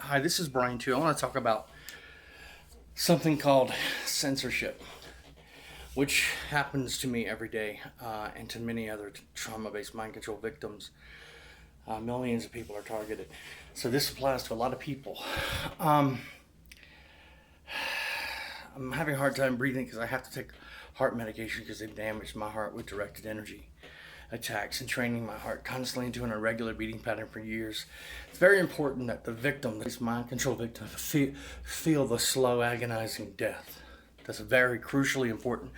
Hi, this is Brian too. I want to talk about something called censorship, which happens to me every day and to many other trauma-based mind control victims. Millions of people are targeted. So this applies to a lot of people. I'm having a hard time breathing because I have to take heart medication because they've damaged my heart with directed energy attacks and training my heart constantly into an irregular beating pattern for years. It's very important that the victim, this mind control victim, feel the slow, agonizing death. That's very crucially important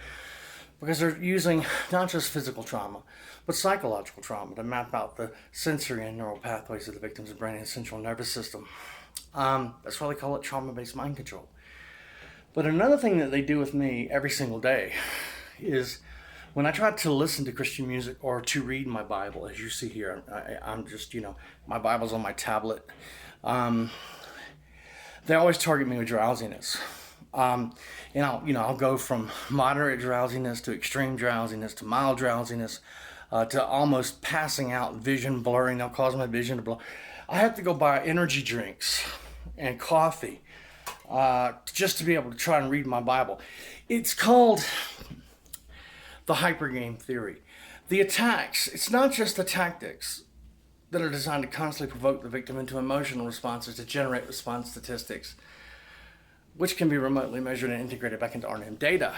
because they're using not just physical trauma, but psychological trauma to map out the sensory and neural pathways of the victim's brain and central nervous system. That's why they call it trauma-based mind control. But another thing that they do with me every single day is when I try to listen to Christian music or to read my Bible, as you see here, I'm just, my Bible's on my tablet. They always target me with drowsiness. And I'll go from moderate drowsiness to extreme drowsiness to mild drowsiness to almost passing out, vision blurring. They'll cause my vision to blur. I have to go buy energy drinks and coffee just to be able to try and read my Bible. It's called the hypergame theory. The attacks, it's not just the tactics that are designed to constantly provoke the victim into emotional responses to generate response statistics, which can be remotely measured and integrated back into RNM data.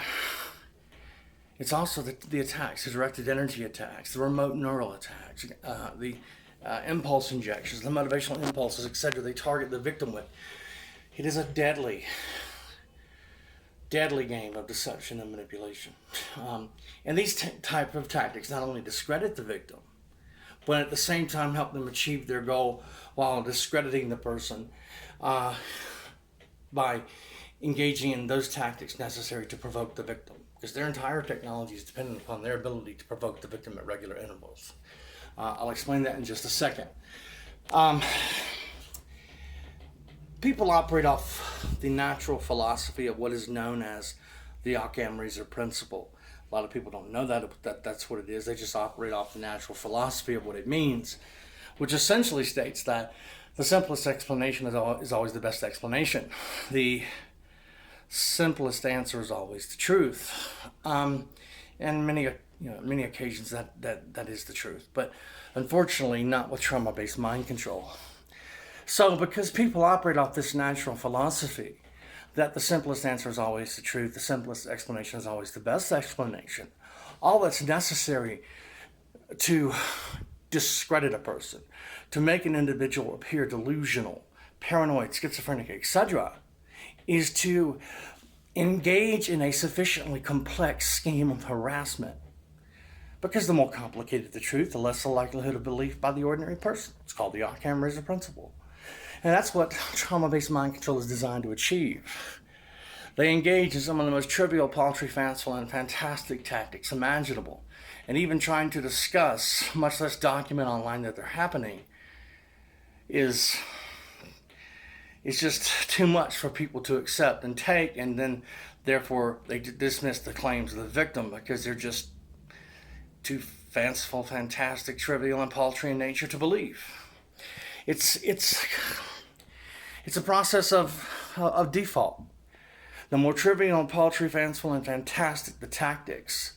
It's also the attacks, the directed energy attacks, the remote neural attacks, the impulse injections, the motivational impulses, etc. they target the victim with. It is a deadly game of deception and manipulation. And these type of tactics not only discredit the victim, but at the same time help them achieve their goal while discrediting the person by engaging in those tactics necessary to provoke the victim. Because their entire technology is dependent upon their ability to provoke the victim at regular intervals. I'll explain that in just a second. People operate off the natural philosophy of what is known as the Occam-Razor principle. A lot of people don't know that's what it is. They just operate off the natural philosophy of what it means, which essentially states that the simplest explanation is always the best explanation. The simplest answer is always the truth. And many occasions that is the truth. But unfortunately, not with trauma-based mind control. So because people operate off this natural philosophy that the simplest answer is always the truth, the simplest explanation is always the best explanation, all that's necessary to discredit a person, to make an individual appear delusional, paranoid, schizophrenic, etc., is to engage in a sufficiently complex scheme of harassment. Because the more complicated the truth, the less the likelihood of belief by the ordinary person. It's called the Occam-Razor principle. And that's what trauma-based mind control is designed to achieve. They engage in some of the most trivial, paltry, fanciful, and fantastic tactics imaginable. And even trying to discuss, much less document online that they're happening, is just too much for people to accept and take. And then, therefore, they dismiss the claims of the victim because they're just too fanciful, fantastic, trivial, and paltry in nature to believe. It's a process of default. The more trivial and paltry, fanciful, and fantastic the tactics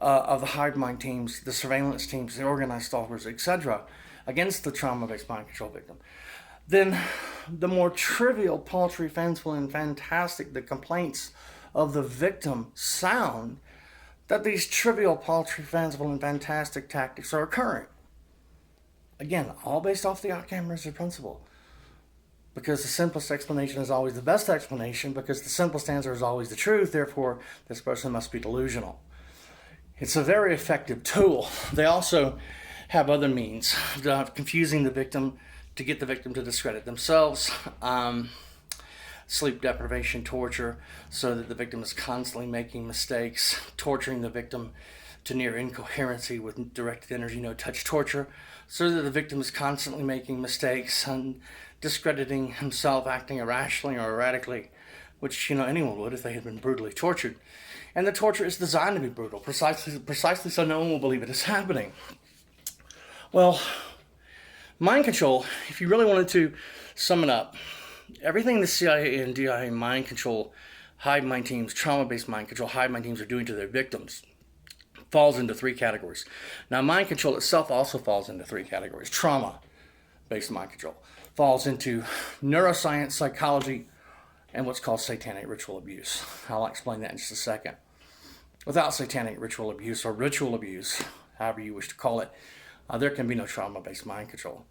of the hive mind teams, the surveillance teams, the organized stalkers, etc., against the trauma-based mind control victim, then the more trivial, paltry, fanciful, and fantastic the complaints of the victim sound, that these trivial, paltry, fanciful, and fantastic tactics are occurring. Again, all based off the Occam-Razor principle. Because the simplest explanation is always the best explanation, because the simplest answer is always the truth, therefore this person must be delusional. It's a very effective tool. They also have other means of confusing the victim to get the victim to discredit themselves. Sleep deprivation, torture, so that the victim is constantly making mistakes, torturing the victim to near incoherency with directed energy, no touch torture, so that the victim is constantly making mistakes and discrediting himself, acting irrationally or erratically, which anyone would if they had been brutally tortured. And the torture is designed to be brutal, precisely so no one will believe it is happening. Well, mind control, if you really wanted to sum it up, everything the CIA and DIA mind control, hive mind teams, trauma-based mind control, hive mind teams are doing to their victims falls into three categories. Now, mind control itself also falls into three categories. Trauma-based mind control falls into neuroscience, psychology, and what's called satanic ritual abuse. I'll explain that in just a second. Without satanic ritual abuse or ritual abuse, however you wish to call it, there can be no trauma-based mind control.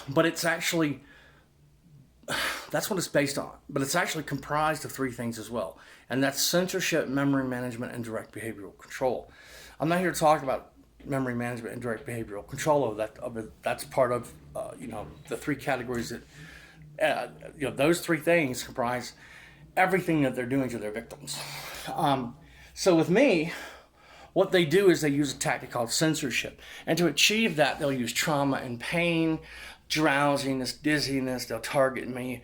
But it's actually, that's what it's based on. But it's actually comprised of three things as well. And that's censorship, memory management, and direct behavioral control. I'm not here to talk about memory management and direct behavioral control. That's part of, the three categories that, those three things comprise everything that they're doing to their victims. So with me, what they do is they use a tactic called censorship. And to achieve that, they'll use trauma and pain, drowsiness, dizziness. They'll target my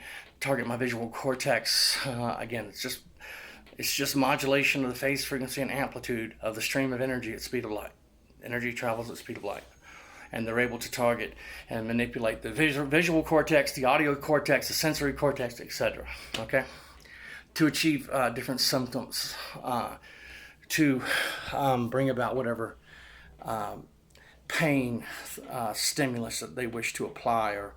visual cortex. Again, it's just modulation of the phase, frequency, and amplitude of the stream of energy at speed of light. Energy travels at speed of light. And they're able to target and manipulate the visual cortex, the audio cortex, the sensory cortex, etc. Okay? To achieve different symptoms, to bring about whatever pain stimulus that they wish to apply, or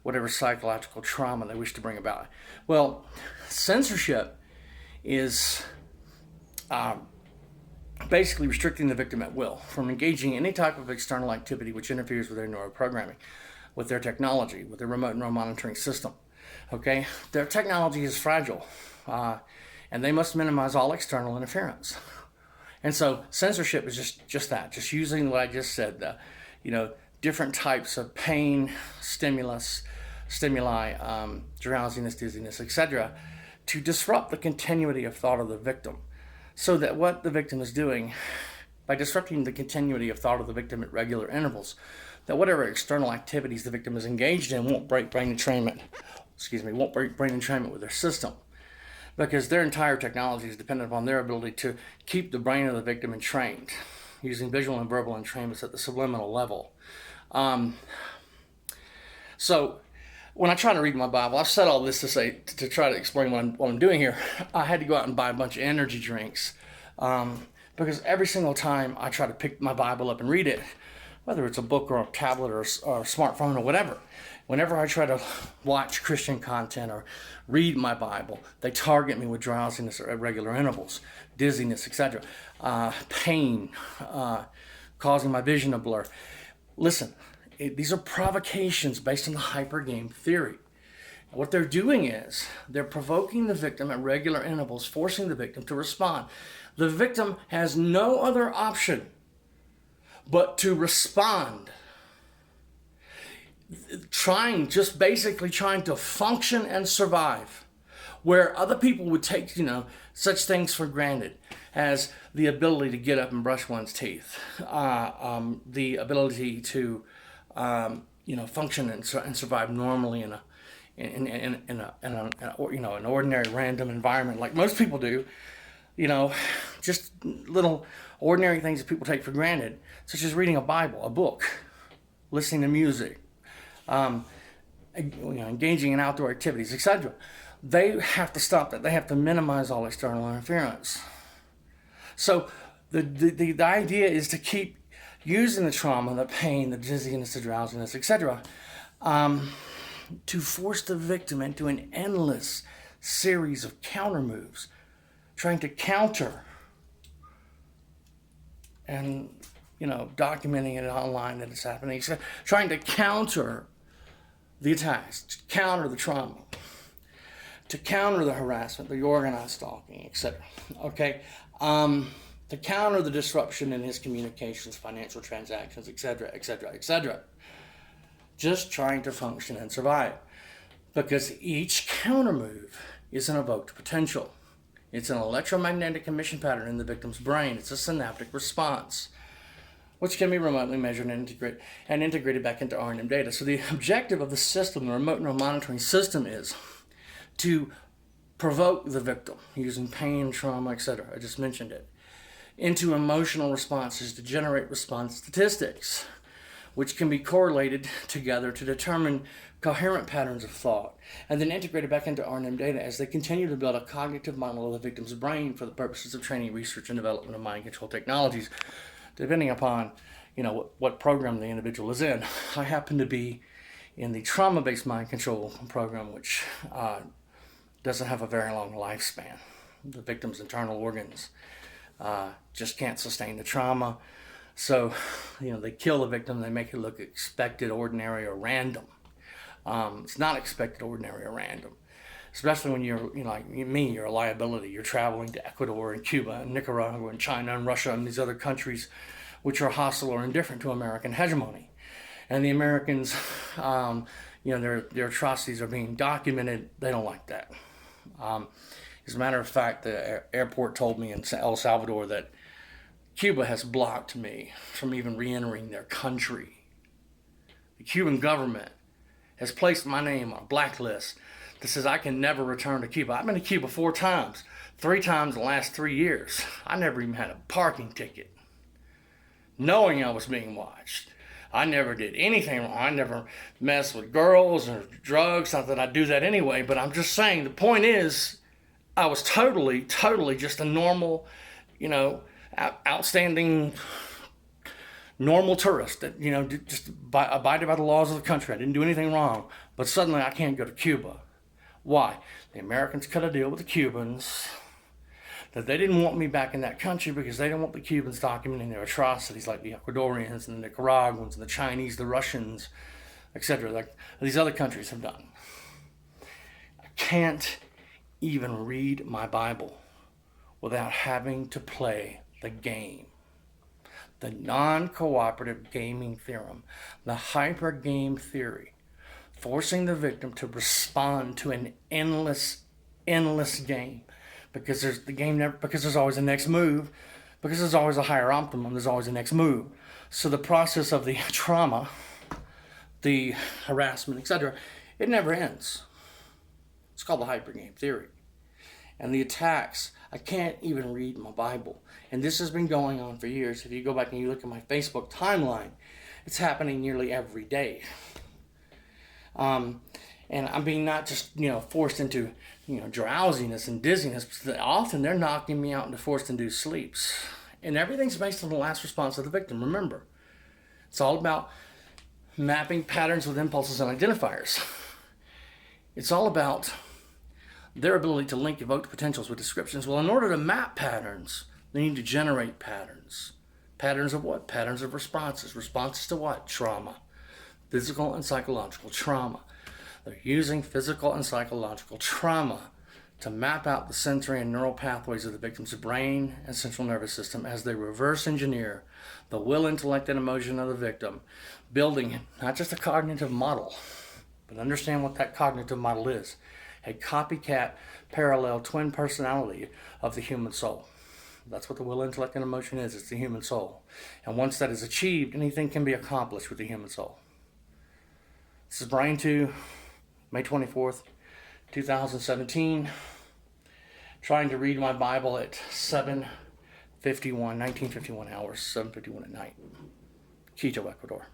whatever psychological trauma they wish to bring about. Well, censorship is basically restricting the victim at will from engaging in any type of external activity which interferes with their neuroprogramming, with their technology, with their remote neural monitoring system. Okay? Their technology is fragile, and they must minimize all external interference. And so censorship is just that, just using what I just said, different types of pain, stimuli, drowsiness, dizziness, etc., to disrupt the continuity of thought of the victim. So that what the victim is doing, by disrupting the continuity of thought of the victim at regular intervals, that whatever external activities the victim is engaged in won't break brain entrainment with their system. Because their entire technology is dependent upon their ability to keep the brain of the victim entrained, using visual and verbal entrainments at the subliminal level. So when I try to read my Bible, I've said all this to try to explain what I'm doing here. I had to go out and buy a bunch of energy drinks, because every single time I try to pick my Bible up and read it, whether it's a book or a tablet or a smartphone or whatever, whenever I try to watch Christian content or read my Bible, they target me with drowsiness at regular intervals, dizziness, etc., pain, causing my vision to blur. Listen, these are provocations based on the hypergame theory. What they're doing is they're provoking the victim at regular intervals, forcing the victim to respond. The victim has no other option but to respond, basically trying to function and survive, where other people would take, such things for granted as the ability to get up and brush one's teeth, the ability to, function and survive normally in an ordinary random environment like most people do. Just little ordinary things that people take for granted, such as reading a Bible, a book, listening to music, engaging in outdoor activities, etc. They have to stop that. They have to minimize all external interference. So the idea is to keep using the trauma, the pain, the dizziness, the drowsiness, etc., to force the victim into an endless series of counter moves, trying to counter and, documenting it online that it's happening, trying to counter the attacks, to counter the trauma, to counter the harassment, the organized stalking, etc. Okay? To counter the disruption in his communications, financial transactions, etc., etc., etc. Just trying to function and survive. Because each counter move is an evoked potential. It's an electromagnetic emission pattern in the victim's brain. It's a synaptic response, which can be remotely measured and integrated back into R&M data. So the objective of the system, the remote neural monitoring system, is to provoke the victim using pain, trauma, etc., I just mentioned it, into emotional responses to generate response statistics, which can be correlated together to determine coherent patterns of thought, and then integrated back into R&M data as they continue to build a cognitive model of the victim's brain for the purposes of training, research, and development of mind control technologies, depending upon what program the individual is in. I happen to be in the trauma-based mind control program, which doesn't have a very long lifespan. The victim's internal organs just can't sustain the trauma. So, they kill the victim, they make it look expected, ordinary, or random. It's not expected, ordinary, or random. Especially when you're like me, you're a liability. You're traveling to Ecuador and Cuba and Nicaragua and China and Russia and these other countries which are hostile or indifferent to American hegemony. And the Americans, their atrocities are being documented. They don't like that. As a matter of fact, the airport told me in El Salvador that Cuba has blocked me from even re-entering their country. The Cuban government has placed my name on a blacklist that says I can never return to Cuba. I've been to Cuba 4 times, 3 times in the last 3 years. I never even had a parking ticket, knowing I was being watched. I never did anything wrong. I never messed with girls or drugs. Not that I do that anyway, but I'm just saying the point is I was totally just a normal, outstanding, normal tourist that, just abided by the laws of the country. I didn't do anything wrong, but suddenly I can't go to Cuba. Why? The Americans cut a deal with the Cubans that they didn't want me back in that country because they didn't want the Cubans documenting their atrocities like the Ecuadorians and the Nicaraguans and the Chinese, the Russians, etc., like these other countries have done. I can't even read my Bible without having to play the game. The non-cooperative gaming theorem, the hyper game theory, forcing the victim to respond to an endless game. Because there's always a next move, because there's always a higher optimum, there's always a next move. So the process of the trauma, the harassment, etc., it never ends. It's called the hypergame theory. And the attacks, I can't even read my Bible. And this has been going on for years. If you go back and you look at my Facebook timeline, it's happening nearly every day. And I'm being not just, forced into, drowsiness and dizziness. But often they're knocking me out into forced induced sleeps. And everything's based on the last response of the victim. Remember, it's all about mapping patterns with impulses and identifiers. It's all about their ability to link evoked potentials with descriptions. Well, in order to map patterns, they need to generate patterns. Patterns of what? Patterns of responses. Responses to what? Trauma. Physical and psychological trauma. They're using physical and psychological trauma to map out the sensory and neural pathways of the victim's brain and central nervous system as they reverse engineer the will, intellect, and emotion of the victim, building not just a cognitive model, but understand what that cognitive model is. A copycat, parallel, twin personality of the human soul. That's what the will, intellect, and emotion is. It's the human soul. And once that is achieved, anything can be accomplished with the human soul. This is Brian 2, May 24th, 2017. Trying to read my Bible at 1951 hours, 7:51 at night. Quito, Ecuador.